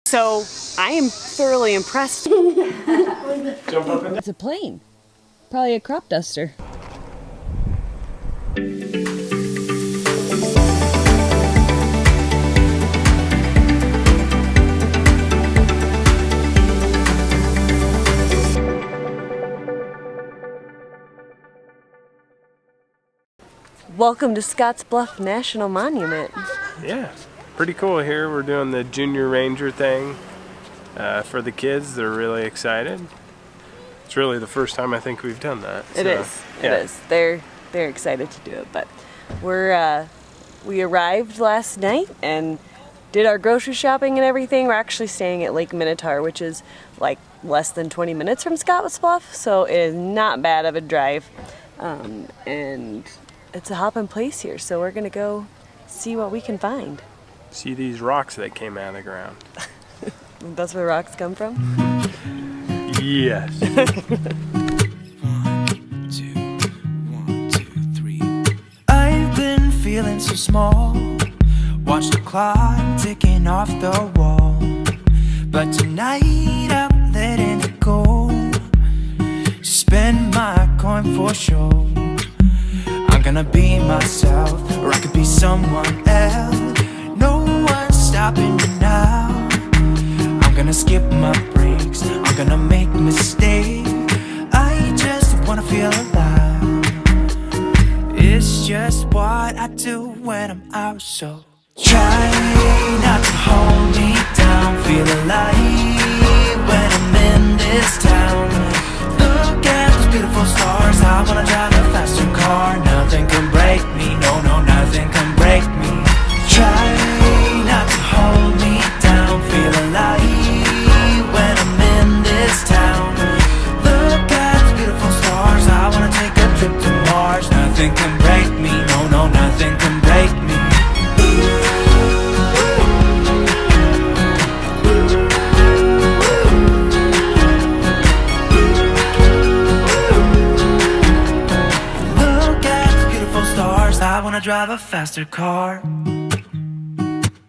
So I am thoroughly impressed. Jump up in. It's a plane. Probably a crop duster. Welcome to Scottsbluff National Monument. Yeah, pretty cool here. We're doing the Junior Ranger thing for the kids. They're really excited. It's really the first time I think we've done that. It is. They're excited to do it, but we arrived last night and did our grocery shopping and everything. We're actually staying at Lake Minatare, which is like less than 20 minutes from Scottsbluff, so it is not bad of a drive. And it's a hopping place here, so we're gonna go see what we can find. See these rocks that came out of the ground. That's where rocks come from? Yes. 1, 2, 3. I've been feeling so small. Watch the clock ticking off the wall. But tonight I'm letting it go. Spend my coin for sure. I'm gonna be myself, or I could be someone else. No one's stopping me now. I'm gonna skip my breaks, I'm gonna make mistakes. I just wanna feel alive. It's just what I do when I'm out, so try not to hold me down. Feel alive when I'm in this town. Look at those beautiful stars. I wanna drive a faster car. Nothing can break me, no, no, nothing can break me. Try not to hold me down. Feel alive when I'm in this town. Look at the beautiful stars. I wanna take a trip to Mars. Nothing can break me, no, no, nothing can break me. I wanna drive a faster car.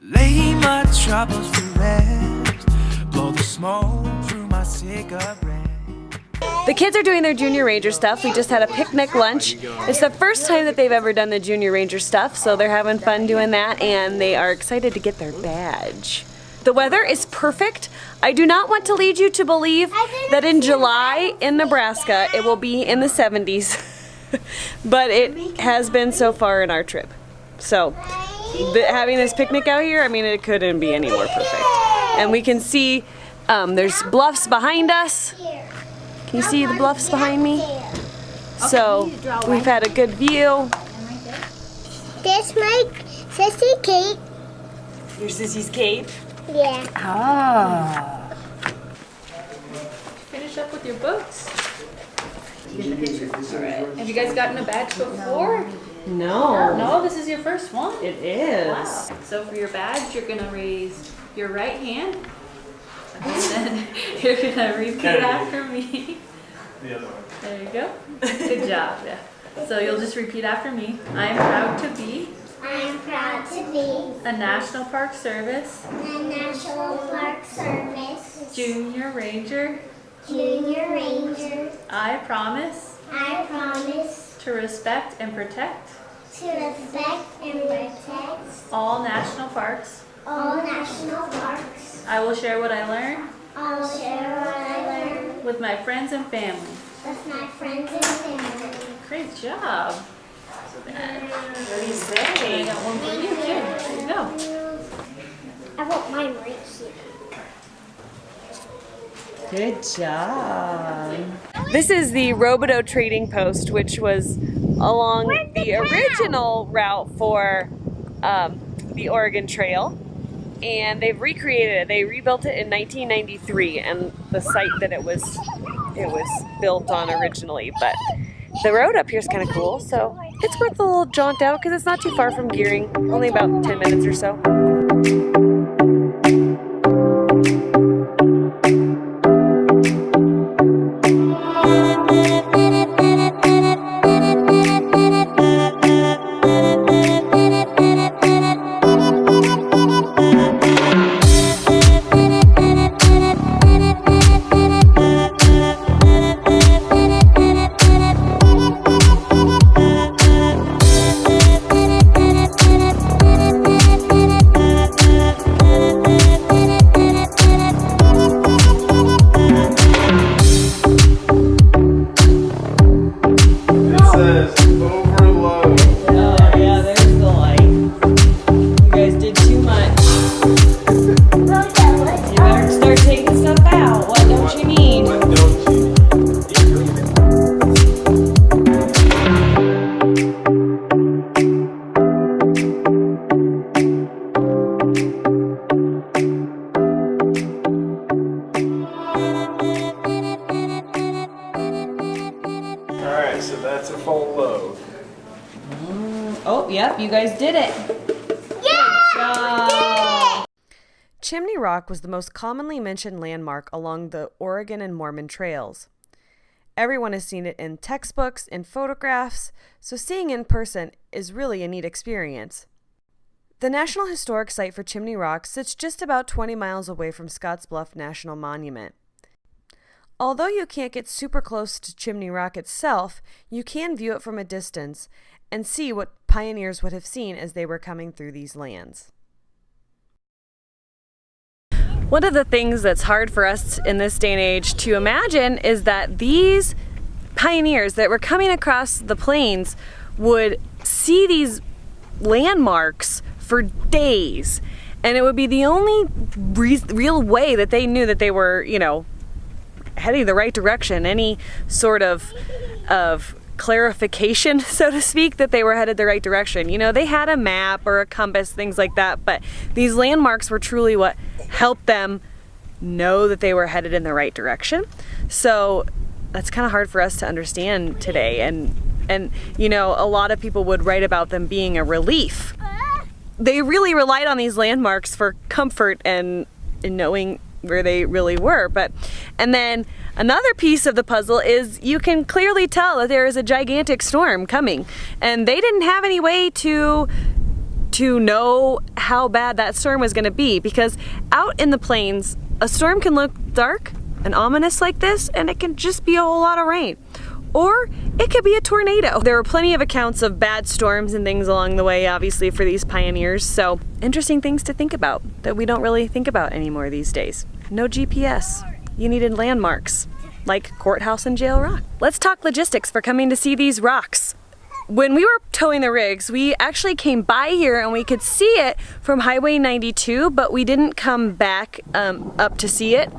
Lay my troubles to rest. Blow the smoke through my cigarette. The kids are doing their Junior Ranger stuff. We just had a picnic lunch. It's the first time that they've ever done the Junior Ranger stuff, so they're having fun doing that, and they are excited to get their badge. The weather is perfect. I do not want to lead you to believe that in July in Nebraska it will be in the 70s. But it has been so far in our trip. So having this picnic out here, I mean, it couldn't be any more perfect. And we can see there's bluffs behind us. Can you see the bluffs behind me? So we've had a good view. This my sissy cake. Your sissy's cave? Yeah. Ah. Finish up with your books. Alright. Have you guys gotten a badge before? No. No, this is your first one? It is. Wow. So for your badge, you're going to raise your right hand. And then you're going to repeat after me. The other one. There you go. Good job. Yeah. So you'll just repeat after me. I am proud to be. I am proud to be a National Park Service. a National Park Service Junior Ranger. Junior Ranger. I promise. I promise to respect and protect. to respect and protect All national parks. all national parks. I will share what I learn. I will share what I learn With my friends and family. with my friends and family. Great job. What do you I say? got one for you too. There you go. I want mine right here. Good job. This is the Roboto trading post, which was along the original route for the Oregon Trail. And they've recreated it. They rebuilt it in 1993, and the site that it was built on originally. But the road up here is kind of cool, so it's worth a little jaunt out because it's not too far from Gearing, only about 10 minutes or so. Oh, yep, you guys did it. Yeah! Chimney Rock was the most commonly mentioned landmark along the Oregon and Mormon trails. Everyone has seen it in textbooks and photographs, so seeing in person is really a neat experience. The National Historic Site for Chimney Rock sits just about 20 miles away from Scottsbluff National Monument. Although you can't get super close to Chimney Rock itself, you can view it from a distance and see what pioneers would have seen as they were coming through these lands. One of the things that's hard for us in this day and age to imagine is that these pioneers that were coming across the plains would see these landmarks for days, and it would be the only real way that they knew that they were, heading the right direction. Any sort of clarification, so to speak, that they were headed the right direction. They had a map or a compass, things like that, but these landmarks were truly what helped them know that they were headed in the right direction. So that's kind of hard for us to understand today, and a lot of people would write about them being a relief. They really relied on these landmarks for comfort and in knowing where they really were. And then another piece of the puzzle is you can clearly tell that there is a gigantic storm coming, and they didn't have any way to know how bad that storm was going to be, because out in the plains a storm can look dark and ominous like this, and it can just be a whole lot of rain, or it could be a tornado. There were plenty of accounts of bad storms and things along the way, obviously, for these pioneers. So interesting things to think about that we don't really think about anymore these days. No GPS. You needed landmarks like Courthouse and Jail Rock. Let's talk logistics for coming to see these rocks. When we were towing the rigs, we actually came by here and we could see it from Highway 92, but we didn't come back up to see it.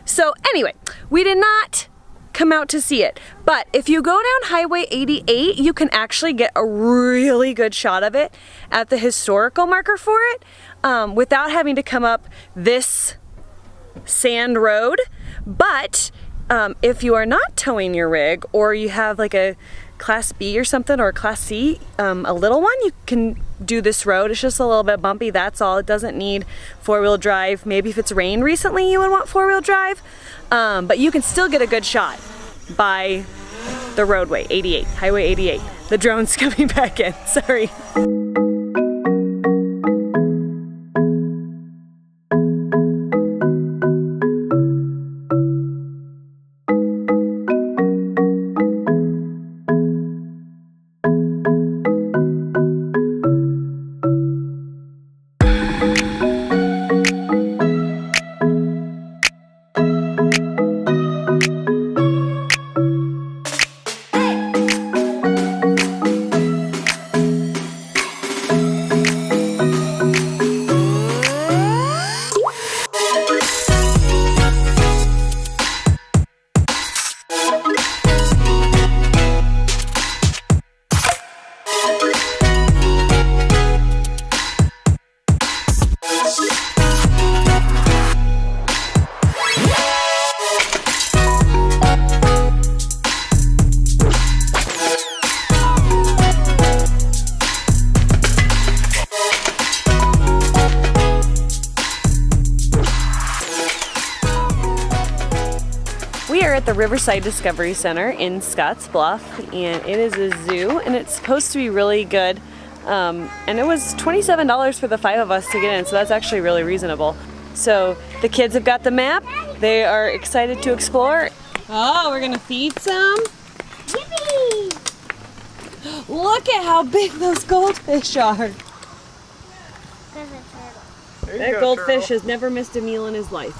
So anyway, we did not come out to see it, but if you go down Highway 88, you can actually get a really good shot of it at the historical marker for it without having to come up this sand road. But if you are not towing your rig, or you have like a Class B or something, or a Class C, a little one, you can do this road. It's just a little bit bumpy, that's all. It doesn't need four-wheel drive. Maybe if it's rained recently you would want four-wheel drive, but you can still get a good shot by the roadway, 88, Highway 88. The drone's coming back in, sorry. We are at the Riverside Discovery Center in Scottsbluff, and it is a zoo, and it's supposed to be really good. And it was $27 for the 5 of us to get in, so that's actually really reasonable. So the kids have got the map. They are excited to explore. Oh, we're gonna feed some? Yippee! Look at how big those goldfish are. There's a turtle. That goldfish has never missed a meal in his life.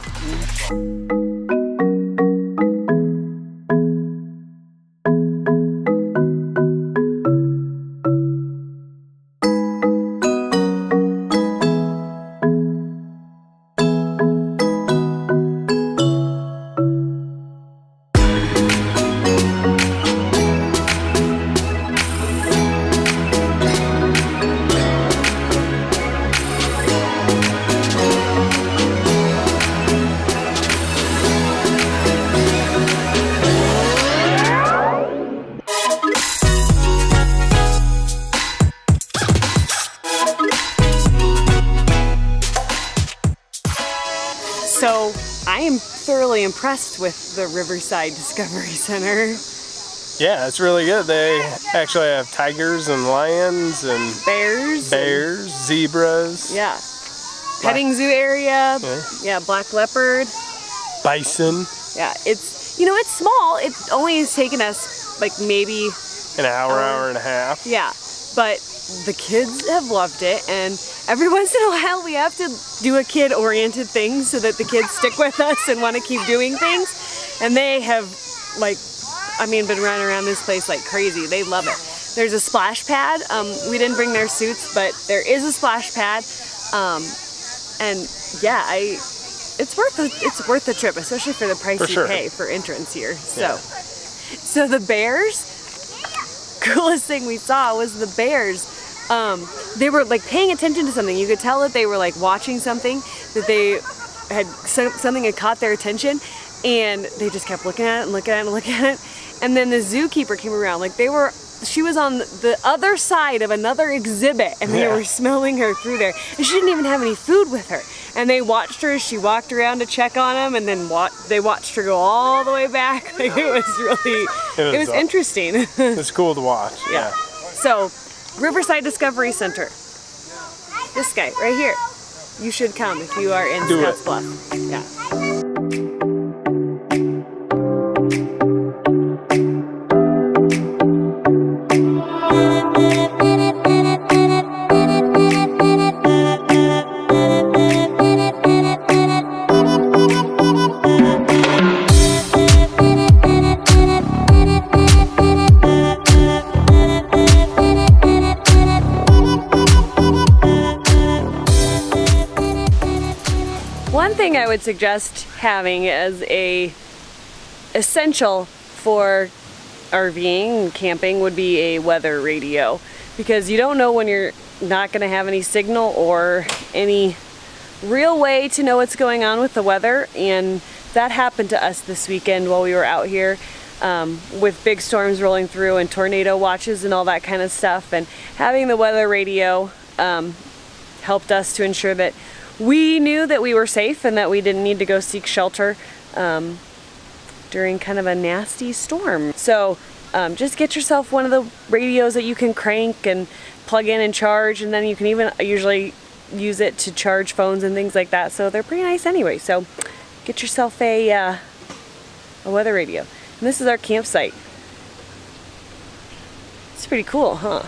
So I am thoroughly impressed with the Riverside Discovery Center. Yeah, it's really good. They actually have tigers and lions and Bears, zebras. Yeah. Petting zoo area. Yeah, black leopard. Bison. Yeah, it's, you know, it's small. It only has taken us like maybe An hour and a half. Yeah, but the kids have loved it, and every once in a while we have to do a kid-oriented thing so that the kids stick with us and want to keep doing things. And they have, like, I mean, been running around this place like crazy. They love it. There's a splash pad. We didn't bring their suits, but there is a splash pad. And yeah, it's worth the trip, especially for the price you pay for entrance here. So the bears. Coolest thing we saw was the bears. They were like paying attention to something. You could tell that they were like watching something, that they had something had caught their attention, and they just kept looking at it and looking at it and looking at it. And then the zookeeper came around. Like she was on the other side of another exhibit, and they were smelling her through there. And she didn't even have any food with her. And they watched her as she walked around to check on them, and then they watched her go all the way back. Like it was interesting. It's cool to watch. Yeah. So, Riverside Discovery Center. This guy right here. You should come if you are in Scottsbluff. Yeah. One thing I would suggest having as a essential for RVing and camping would be a weather radio, because you don't know when you're not going to have any signal or any real way to know what's going on with the weather. And that happened to us this weekend while we were out here with big storms rolling through and tornado watches and all that kind of stuff. And having the weather radio helped us to ensure that we knew that we were safe and that we didn't need to go seek shelter during kind of a nasty storm. So just get yourself one of the radios that you can crank and plug in and charge, and then you can even usually use it to charge phones and things like that. So they're pretty nice anyway. So get yourself a weather radio. And this is our campsite. It's pretty cool, huh?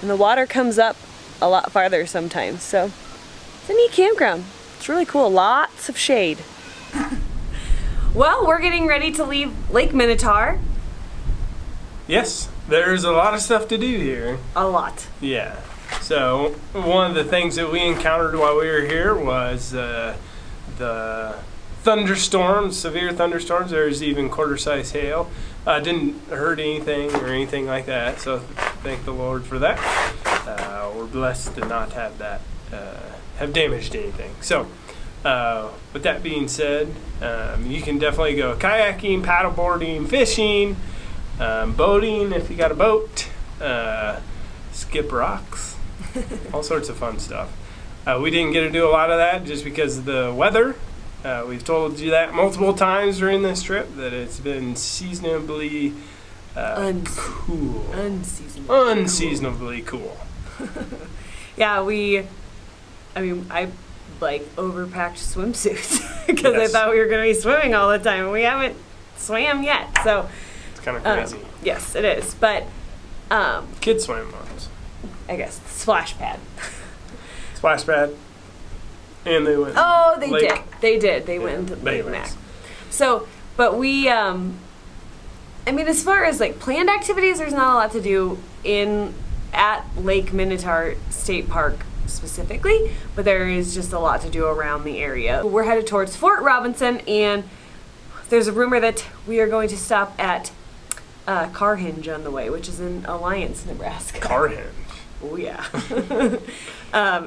And the water comes up a lot farther sometimes, so it's a neat campground. It's really cool. Lots of shade. Well, we're getting ready to leave Lake Minatare. Yes, there's a lot of stuff to do here. A lot. Yeah. So one of the things that we encountered while we were here was the thunderstorms, severe thunderstorms. There's even quarter-size hail. Didn't hurt anything or anything like that, so thank the Lord for that. We're blessed to not have that have damaged anything. So with that being said, you can definitely go kayaking, paddleboarding, fishing, boating if you got a boat, skip rocks, all sorts of fun stuff. We didn't get to do a lot of that just because of the weather. We've told you that multiple times during this trip, that it's been seasonably cool. Unseasonably cool. Yeah, I like overpacked swimsuits because I thought we were going to be swimming all the time. We haven't swam yet, so it's kind of crazy. Yes, it is. But kids swam once. I guess splash pad. Splash pad, and they went. Oh, they did. They went to Lake anyways. Mac. So, but we, I mean, as far as like planned activities, there's not a lot to do at Lake Minatare State Park specifically, but there is just a lot to do around the area. We're headed towards Fort Robinson, and there's a rumor that we are going to stop at Carhinge on the way, which is in Alliance, Nebraska. Carhinge. Oh yeah.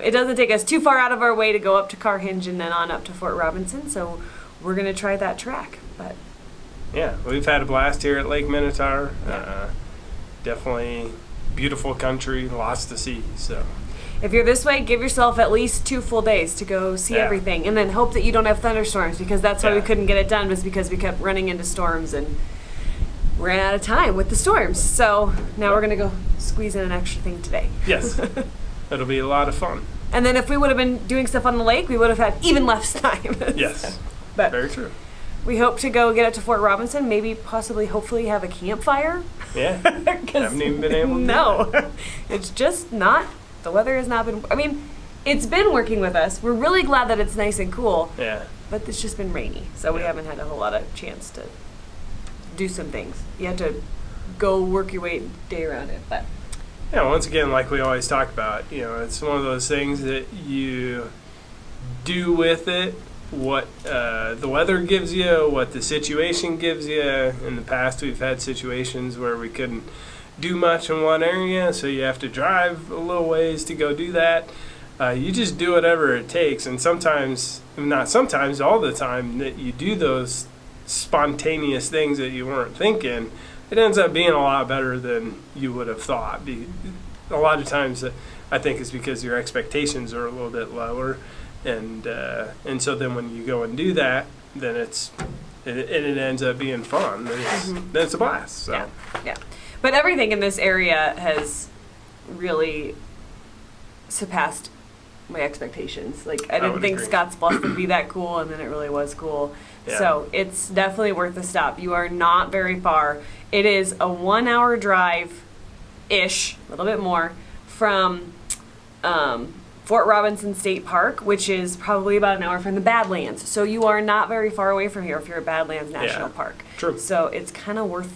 It doesn't take us too far out of our way to go up to Carhinge and then on up to Fort Robinson, so we're gonna try that track. But yeah, we've had a blast here at Lake Minatare. Definitely beautiful country, lots to see. So if you're this way, give yourself at least 2 full days to go see Yeah. everything, and then hope that you don't have thunderstorms, because that's why we Yeah. couldn't get it done, was because we kept running into storms and ran out of time with the storms. So now we're gonna go squeeze in an extra thing today. Yes. It'll be a lot of fun. And then if we would have been doing stuff on the lake, we would have had even less time. Yes. But Very true. we hope to go get up to Fort Robinson, maybe possibly hopefully have a campfire. Yeah. 'Cause Haven't even been able to do no, it's just not, the weather has not been, I mean, it's been working with us. We're really glad that it's nice and cool, Yeah. but it's just been rainy, so we Yeah. haven't had a whole lot of chance to do some things. You have to go work your way day around it, but Yeah, once again, like we always talk about, it's one of those things that you do with it what the weather gives you, what the situation gives you. In the past, we've had situations where we couldn't do much in one area, so you have to drive a little ways to go do that. You just do whatever it takes, and sometimes, not sometimes, all the time, that you do those spontaneous things that you weren't thinking, it ends up being a lot better than you would have thought. A lot of times, I think it's because your expectations are a little bit lower, and so then when you go and do that, then it ends up being fun. Then it's a blast. So. yeah. But everything in this area has really surpassed my expectations. Like, I didn't would think agree. Scottsbluff would be that cool, and then it really was cool. Yeah. So it's definitely worth the stop. You are not very far. It is a 1-hour drive-ish, a little bit more, from Fort Robinson State Park, which is probably about an hour from the Badlands. So you are not very far away from here if you're at Badlands National Yeah. Park. True. So it's kind of worth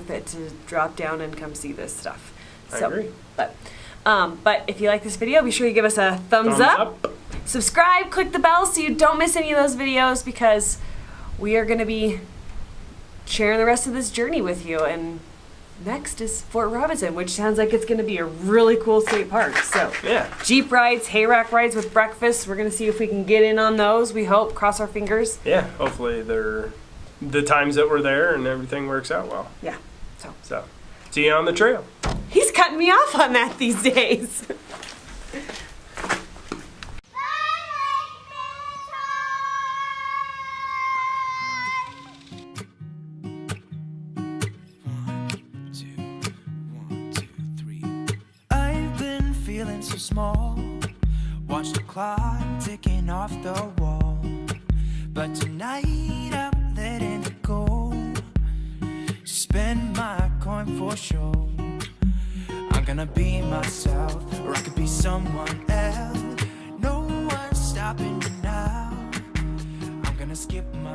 it to drop down and come see this stuff. I So, agree. But if you like this video, be sure you give us a thumbs up. Subscribe, click the bell so you don't miss any of those videos, because we are going to be sharing the rest of this journey with you. And next is Fort Robinson, which sounds like it's going to be a really cool state park. So Yeah. Jeep rides, hayrack rides with breakfast. We're going to see if we can get in on those. We hope. Cross our fingers. Yeah. Hopefully they're the times that we're there and everything works out well. Yeah. So, see you on the trail. He's cutting me off on that these days. I've been feeling so small. Watch the clock ticking off the wall. But tonight I'm letting it go. Spend my coin for sure. I'm gonna be myself, or I could be someone else. No one's stopping me now. I'm gonna skip my